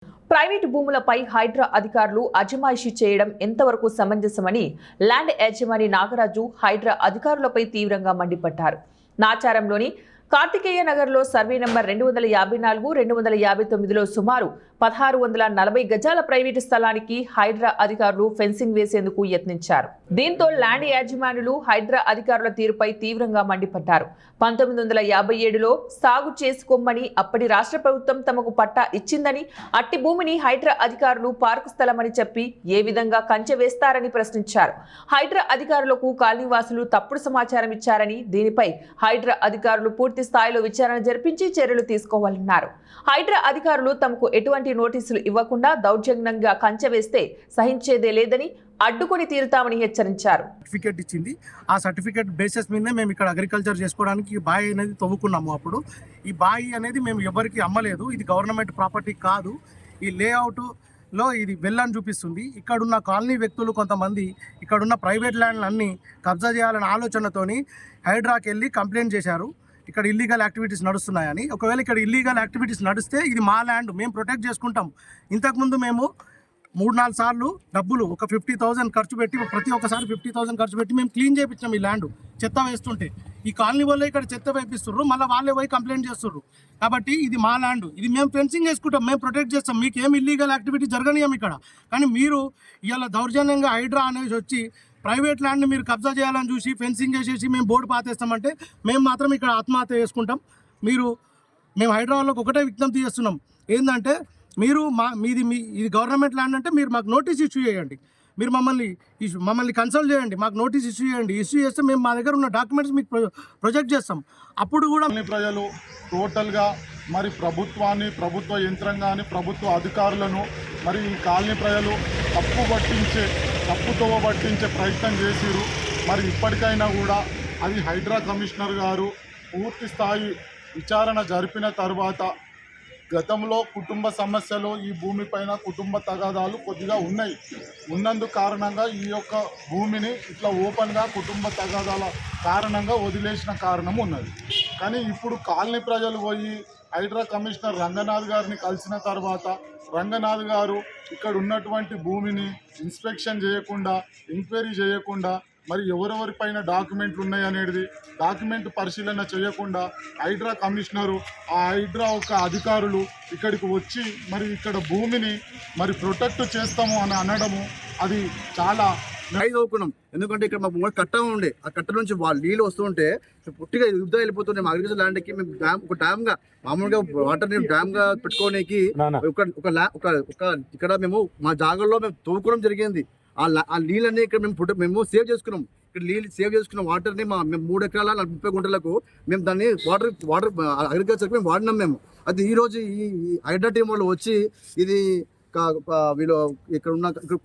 Private భూములపై హైడ్రా అధికారులు అజమాయిషీ చేయడం ఎంతవరకు సమంజసమని ల్యాండ్ యజమాని నాగరాజు హైడ్రా అధికారులపై తీవ్రంగా మండిపడ్డారు. నాచారంలోని కార్తికేయ నగర్లో సర్వే నంబర్ 254, 259లో సుమారు 1640 గజాల ప్రైవేటు స్థలానికి హైడ్రా అధికారులు ఫెన్సింగ్ వేసేందుకు యత్నించారు. దీంతో ల్యాండ్ యాజమానులు హైడ్రా అధికారుల తీరుపై తీవ్రంగా మండిపడ్డారు. 1957లో సాగు చేసుకోమని అప్పటి రాష్ట్ర ప్రభుత్వం తమకు పట్టా ఇచ్చిందని, అట్టి భూమిని హైడ్రా అధికారులు పార్కు స్థలమని చెప్పి ఏ విధంగా కంచె వేస్తారని ప్రశ్నించారు. హైడ్రా అధికారులకు కాలనీవాసులు తప్పుడు సమాచారం ఇచ్చారని, దీనిపై హైడ్రా అధికారులు పూర్తి స్థాయిలో విచారణ జరిపించి చర్యలు తీసుకోవాలన్నారు. హైడ్రా అధికారులు తమకు ఎటువంటి నోటీసులు ఇవ్వకుండా దౌర్జన్యంగా కంచె వేస్తే సహించేదే లేదని, అడ్డుకొని తీరుతామని హెచ్చరించారు. సర్టిఫికేట్ ఇచ్చింది. ఆ సర్టిఫికేట్ బేసిస్ మీదనే మేము ఇక్కడ అగ్రికల్చర్ చేసుకోవడానికి ఈ బావి అనేది తవ్వుకున్నాము. అప్పుడు ఈ బావి అనేది మేము ఎవరికి అమ్మలేదు. ఇది గవర్నమెంట్ ప్రాపర్టీ కాదు. ఈ లేఅవుట్ లో ఇది వెళ్ళని చూపిస్తుంది. ఇక్కడున్న కాలనీ వ్యక్తులు కొంతమంది ఇక్కడున్న ప్రైవేట్ ల్యాండ్లు అన్ని కబ్జా చేయాలనే ఆలోచనతోని హైడ్రాకి వెళ్ళి కంప్లైంట్ చేశారు. ఇక్కడ ఇల్లీగల్ యాక్టివిటీస్ నడుస్తున్నాయని. ఒకవేళ ఇక్కడ ఇల్లీగల్ యాక్టివిటీస్ నడిస్తే ఇది మా ల్యాండ్, మేము ప్రొటెక్ట్ చేసుకుంటాం. ఇంతకుముందు మేము 3-4 సార్లు డబ్బులు ఒక 50,000 ఖర్చు పెట్టి, ప్రతి ఒక్కసారి 50,000 ఖర్చు పెట్టి మేము క్లీన్ చేయించాం ఈ ల్యాండ్. చెత్త వేస్తుంటే ఈ కాలనీ వాళ్ళే ఇక్కడ చెత్త వేపిస్తుర్రు, మళ్ళీ వాళ్ళే పోయి కంప్లైంట్ చేస్తుర్రు. కాబట్టి ఇది మా ల్యాండ్, ఇది మేము ఫెన్సింగ్ వేసుకుంటాం, మేము ప్రొటెక్ట్ చేస్తాం, మీకు ఏం ఇల్లీగల్ యాక్టివిటీ జరగనియం ఇక్కడ. కానీ మీరు ఇలా దౌర్జన్యంగా హైడ్రా అనేది వచ్చి ప్రైవేట్ ల్యాండ్ని మీరు కబ్జా చేయాలని చూసి ఫెన్సింగ్ వేసేసి మేము బోర్డు పాతేస్తామంటే మేము మాత్రం ఇక్కడ ఆత్మహత్య చేసుకుంటాం. మేము హైడ్రా వాళ్ళకి ఒకటే విజ్ఞప్తి చేస్తున్నాం, ఏంటంటే మీరు ఇది గవర్నమెంట్ ల్యాండ్ అంటే మీరు మాకు నోటీస్ ఇష్యూ చేయండి. మీరు మమ్మల్ని కన్సల్ట్ చేయండి, మాకు నోటీస్ ఇష్యూ చేయండి. ఇష్యూ చేస్తే మేము మా దగ్గర ఉన్న డాక్యుమెంట్స్ మీకు ప్రొజెక్ట్ చేస్తాం. అప్పుడు కూడా ప్రజలు టోటల్గా మరి ప్రభుత్వాన్ని, ప్రభుత్వ యంత్రాంగాన్ని, ప్రభుత్వ అధికారులను మరి ఈ కాలనీ ప్రజలు తప్పుతో పట్టించే ప్రయత్నం చేసిరు. మరి ఇప్పటికైనా కూడా అది హైడ్రా కమిషనర్ గారు పూర్తి స్థాయి విచారణ జరిపిన తర్వాత, గతంలో కుటుంబ సమస్యలు ఈ భూమిపైన కుటుంబ తగాదాలు కొద్దిగా ఉన్నందుకు కారణంగా ఈ యొక్క భూమిని ఇట్లా ఓపెన్గా కుటుంబ తగాదాల కారణంగా వదిలేసిన కారణం ఉన్నది. కానీ ఇప్పుడు కాలనీ ప్రజలు పోయి హైడ్రా కమిషనర్ రంగనాథ్ గారిని కలిసిన తర్వాత రంగనాథ్ గారు ఇక్కడ ఉన్నటువంటి భూమిని ఇన్స్పెక్షన్ చేయకుండా, ఎంక్వైరీ చేయకుండా, మరి ఎవరెవరిపైన డాక్యుమెంట్లు ఉన్నాయనేది డాక్యుమెంట్ పరిశీలన చేయకుండా హైడ్రా కమిషనరు, ఆ హైడ్రా ఒక అధికారులు ఇక్కడికి వచ్చి మరి ఇక్కడ భూమిని మరి ప్రొటెక్ట్ చేస్తాము అని అనడము అది చాలా చదువుకున్నాం. ఎందుకంటే ఇక్కడ మాకు కట్ట ఉండే, ఆ కట్ట నుంచి వాళ్ళు నీళ్ళు వస్తుంటే పుట్టిగా యుద్ధం వెళ్ళిపోతుండే. మా అగ్రికల్చర్ ల్యాండ్కి మేము ఒక డ్యామ్ గా మామూలుగా వాటర్ డ్యామ్ గా పెట్టుకోవడానికి ఇక్కడ మేము మా జాగాల్లో మేము తవ్వుకోవడం జరిగింది. ఆ నీళ్ళని ఇక్కడ మేము సేవ్ చేసుకున్నాం. ఇక్కడ నీళ్ళు సేవ్ చేసుకున్న వాటర్ని మేము 3 ఎకరాల 30 గుంటలకు మేము దాన్ని వాటర్ అగ్రికల్చర్కి మేము వాడినాం. మేము అది ఈరోజు ఈ హైడ్రా టీం వాళ్ళు వచ్చి ఇది వీళ్ళు ఇక్కడ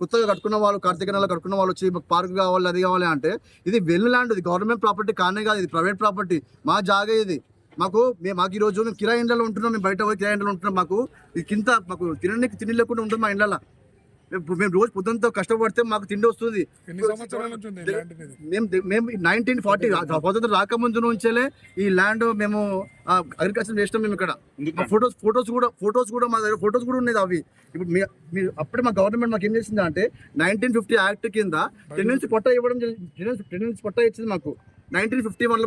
కొత్తగా కట్టుకున్న వాళ్ళు, కార్తీక నెలలో కట్టుకున్న వాళ్ళు వచ్చి మాకు పార్క్ కావాలి, అది కావాలి అంటే ఇది వెల్ ల్యాండ్, ఇది గవర్నమెంట్ ప్రాపర్టీ కానే కాదు, ఇది ప్రైవేట్ ప్రాపర్టీ. మా జాగా ఇది. మాకు ఈరోజు మేము కిరాయి ఇండ్లలో ఉంటున్నాం, మేము బయట పోయి కిరాయి ఇండ్లలో ఉంటున్నాం. మాకు ఇది కింద మాకు తిండి లేకుండా ఉంటుంది మా ఇండ్లలో. మేము రోజు పొద్దున్నతో కష్టపడితే మాకు తిండి వస్తుంది. మేము 1940 స్వాతంత్రం రాకముందు నుంచేలే ఈ ల్యాండ్ మేము అగ్రికల్చర్ చేసినాం. మేము ఇక్కడ ఫొటోస్ కూడా మా దగ్గర ఫొటోస్ కూడా ఉన్నాయి. అవి ఇప్పుడు మీరు అప్పుడే మా గవర్నమెంట్ మాకు ఏం చేసింది అంటే 1950 యాక్ట్ కింద టెనెన్సీ పట్టా ఇవ్వడం, టెనెన్సీ పట్టా ఇచ్చింది మాకు. 1951లో